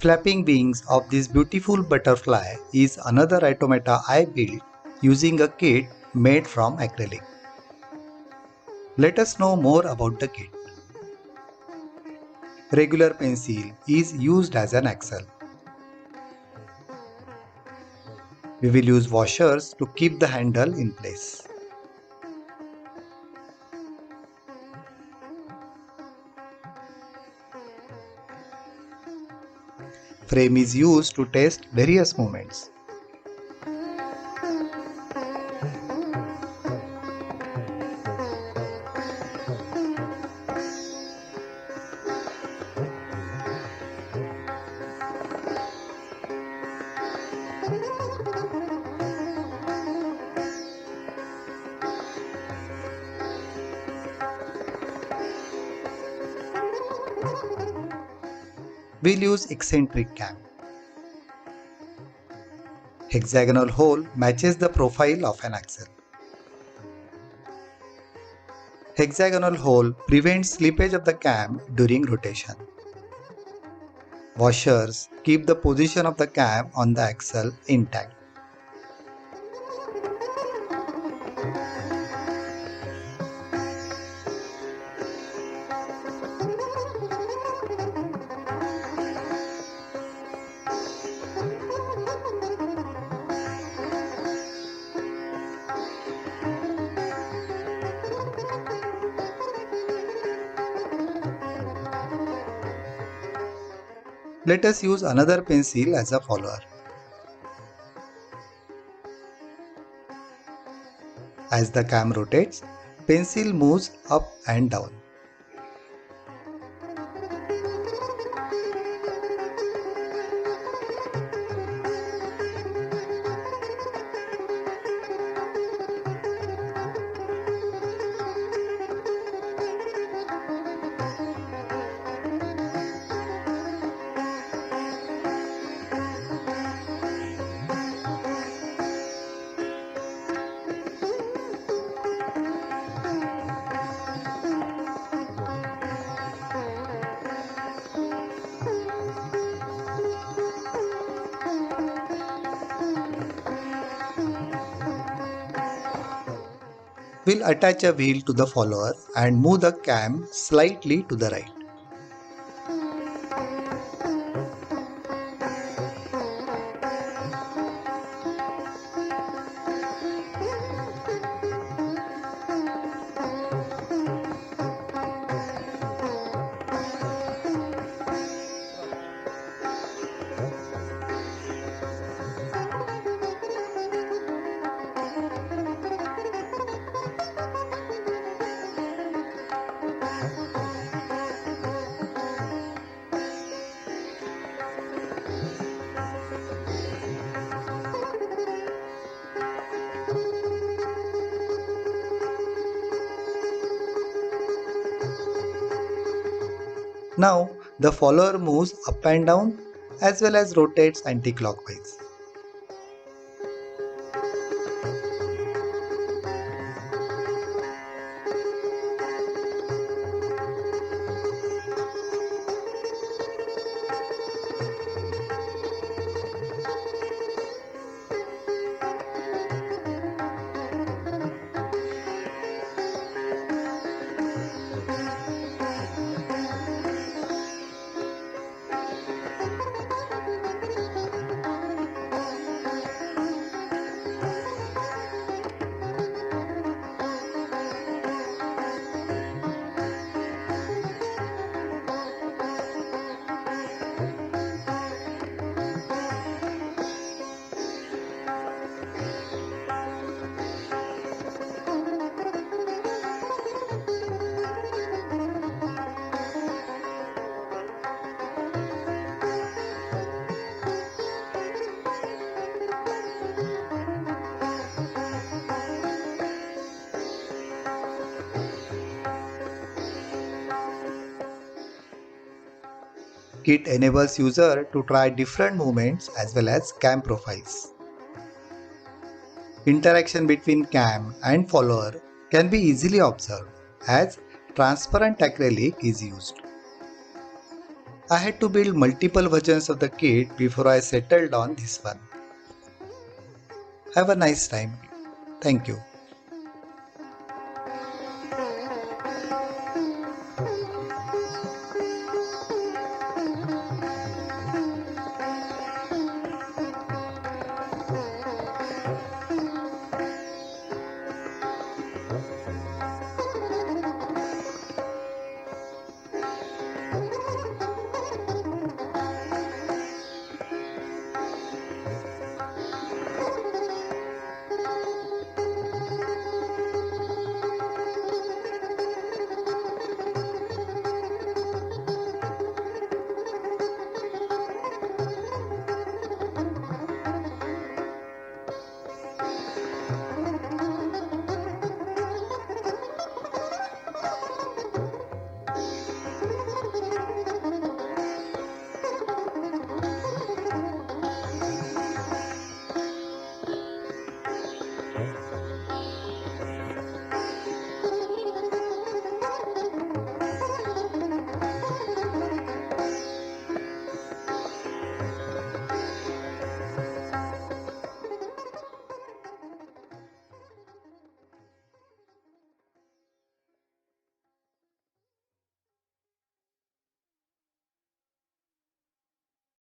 Flapping wings of this beautiful butterfly is another automata I built using a kit made from acrylic. Let us know more about the kit. Regular pencil is used as an axle. We will use washers to keep the handle in place. Frame is used to test various movements. We'll use eccentric cam. Hexagonal hole matches the profile of an axle. Hexagonal hole prevents slippage of the cam during rotation. Washers keep the position of the cam on the axle intact. Let us use another pencil as a follower. As the cam rotates, pencil moves up and down. We'll attach a wheel to the follower and move the cam slightly to the right. Now the follower moves up and down as well as rotates anti-clockwise. Kit enables user to try different movements as well as cam profiles. Interaction between cam and follower can be easily observed as transparent acrylic is used. I had to build multiple versions of the kit before I settled on this one. Have a nice time. Thank you.